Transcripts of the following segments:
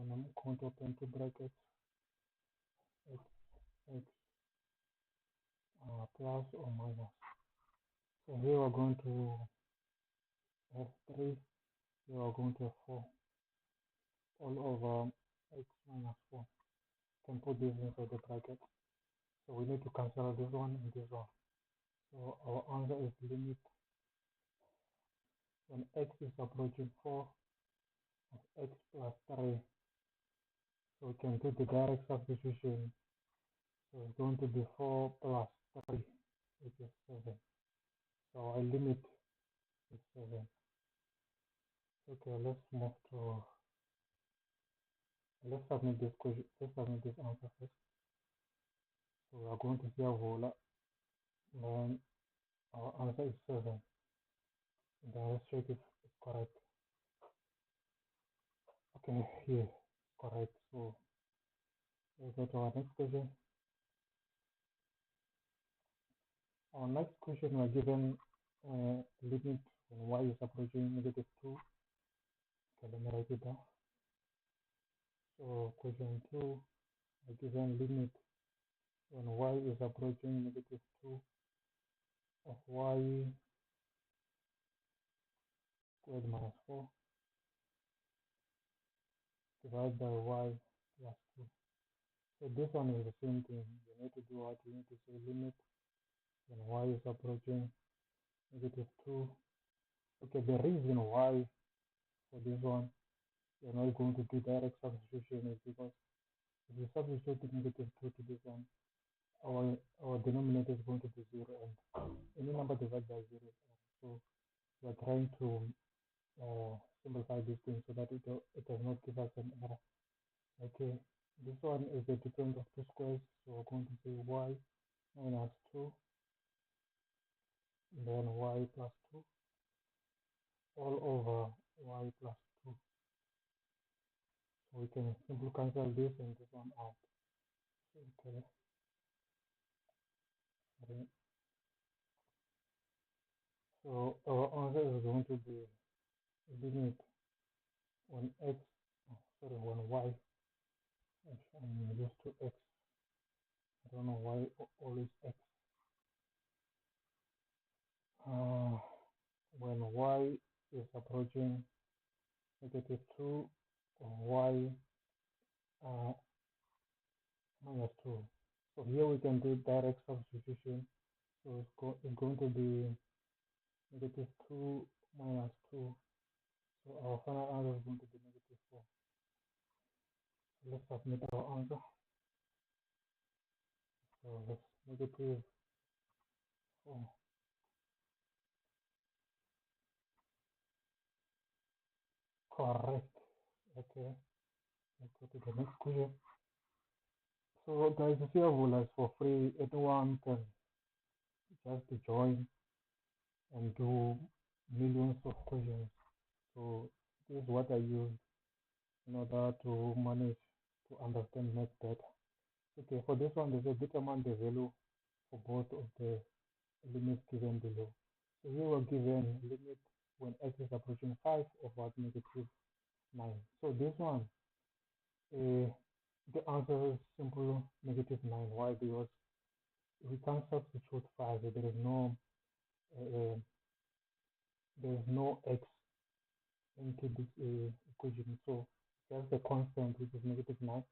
Then I'm going to open two brackets, x, x plus or minus. So here we're going to have 3, here we're going to have 4, all over x minus 4. Can put this inside the bracket. So we need to cancel this one and this one. So our answer is limit when x is approaching 4 of x plus 3. So we can do the direct substitution. So it's going to be 4 plus 3, which is 7. So our limit is 7. Okay, let's move to, let's submit this question, let's submit this answer first. So we are going to Siyavula, then our answer is 7. Then let's check if it's correct. Okay, here, correct. So let's go to our next question. Our next question, we are given limit when y is approaching negative 2. Okay, let me write it down. So question 2, we are given limit when y is approaching negative 2 of y squared minus 4 divided by y plus 2. So this one is the same thing. You need to do what? You need to say limit when y is approaching negative 2. Okay, the reason why for this one you're not going to do direct substitution is because if you substitute negative 2 to this one, our denominator is going to be 0, and any number divided by 0 is 1. So we're trying to simplify this thing so that it does not give us an error. Okay, this one is the difference of two squares, so we're going to say y minus 2, then y plus 2, all over y plus 2. So we can simply cancel this and this one out. Okay. So our answer is going to be limit when x, when y, I'm used to x. I don't know why always x. When y is approaching negative 2 or y minus 2. So here we can do direct substitution. So it's going to be negative 2 minus 2. So our final answer is going to be negative 4. So let's submit our answer. So let's negative 4. Correct. Okay. Let's go to the next question. So guys, the Siyavula is for free. Anyone can just join and do millions of questions. So this is what I use in order to manage to understand math better. Okay, for this one, there's a determine the value for both of the limits given below. So here we're given limit when x is approaching 5 of what negative 9. So this one, the answer is simple negative 9. Why? Because we can't substitute 5. There is no x into this equation. So there's the constant, which is negative 9.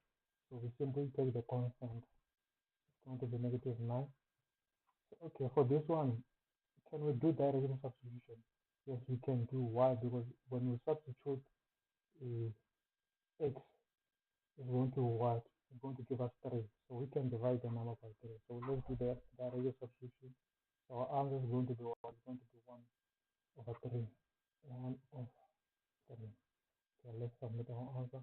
So we simply take the constant. It's going to be negative 9. So, okay, for this one, can we do direct substitution? Yes, we can do. Why? Because when we substitute x, it's going to what? It's going to give us 3. So we can divide the number by 3. So let's do the direct substitution. So our answer is going to be what? It's going to be 1 over 3. 1 over 3. Okay, let's submit our answer.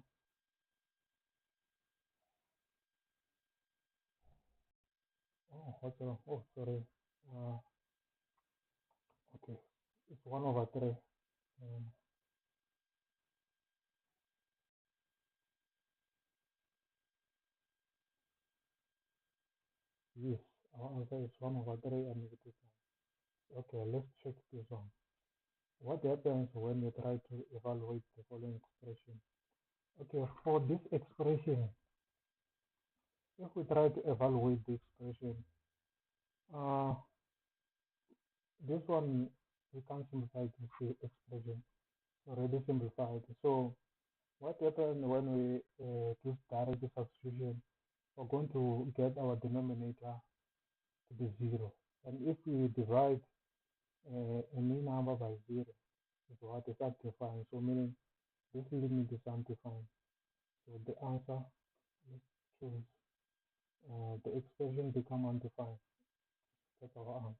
Oh, what's wrong? Oh, sorry. Okay, it's 1 over 3. Yes, our answer is 1 over 3 and negative 9. Okay, let's check this one. What happens when you try to evaluate the following expression? Okay, for this expression, if we try to evaluate the expression, uh, this one we can simplify this expression. Already simplified. So what happens when we do direct substitution? We're going to get our denominator to be 0. And if we divide any number by 0, is what is undefined. So meaning this limit is undefined. So the answer, let's choose, the expression become undefined. That's our answer.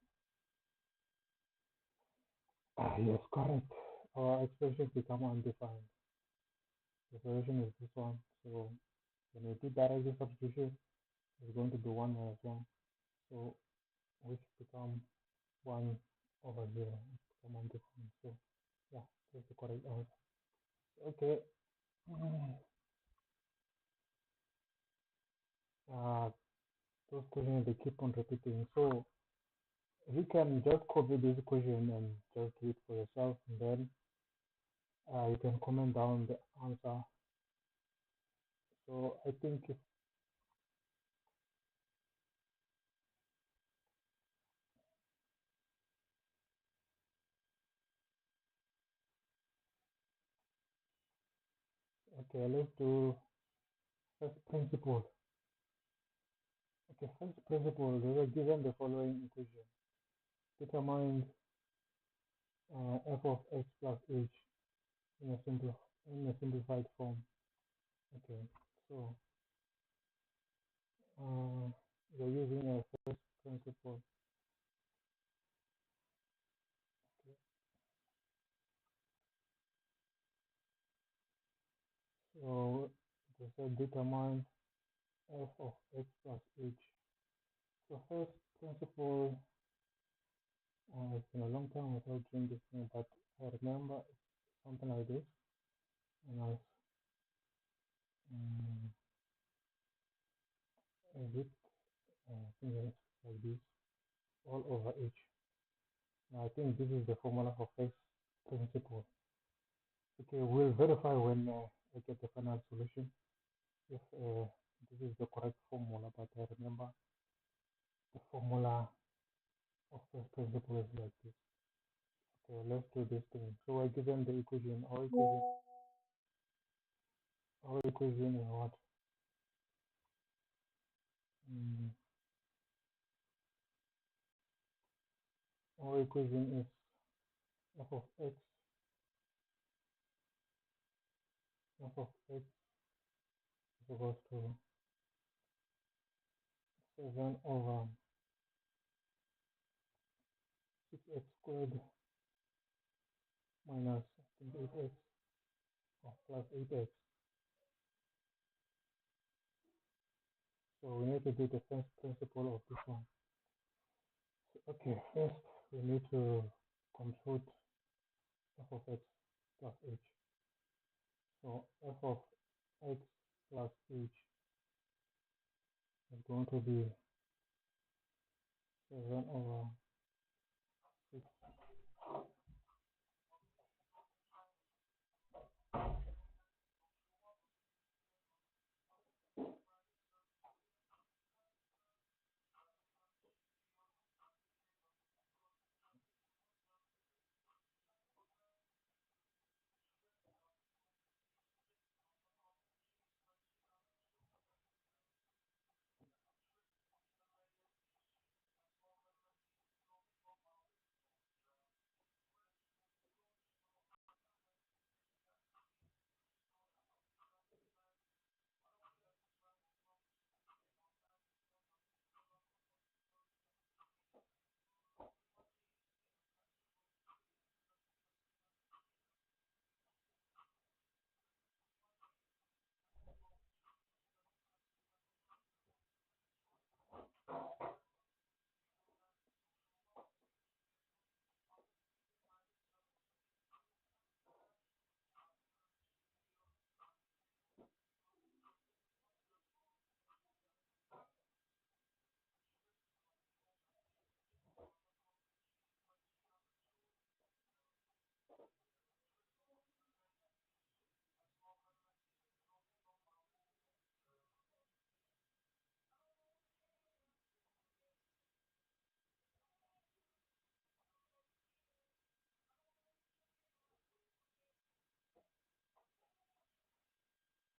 Yes, correct. Our expression become undefined. The solution is this one. So when we do direct substitution, it's going to be 1 minus 1. So which become 1 over 0. It's become undefined. So yeah, that's the correct answer. Okay. Uh, those questions they keep on repeating. So you can just copy this question and just do it for yourself, and then you can comment down the answer. So I think if, okay, let's do first principle. Okay, first principle. They were given the following equation: determine f of x plus h in a simplified form. Okay, so we're using a first principle. Okay, so they said determine f of x plus h. So first principle, it's been a long time without doing this thing, but I remember something like this, and I was is it things like this all over h. Now I think this is the formula for first principle. Okay, we'll verify when I get the final solution if this is the correct formula, but I remember the formula of first principle is like this. Okay, let's do this thing. So I given the equation, our equation is what? Mm, our equation is f of x, f of x is equals to 7 over 6x squared minus, I think, 8x or plus 8x. So we need to do the first principle of this one. So, okay, first we need to compute f of x plus h. So f of x plus h is going to be 7 over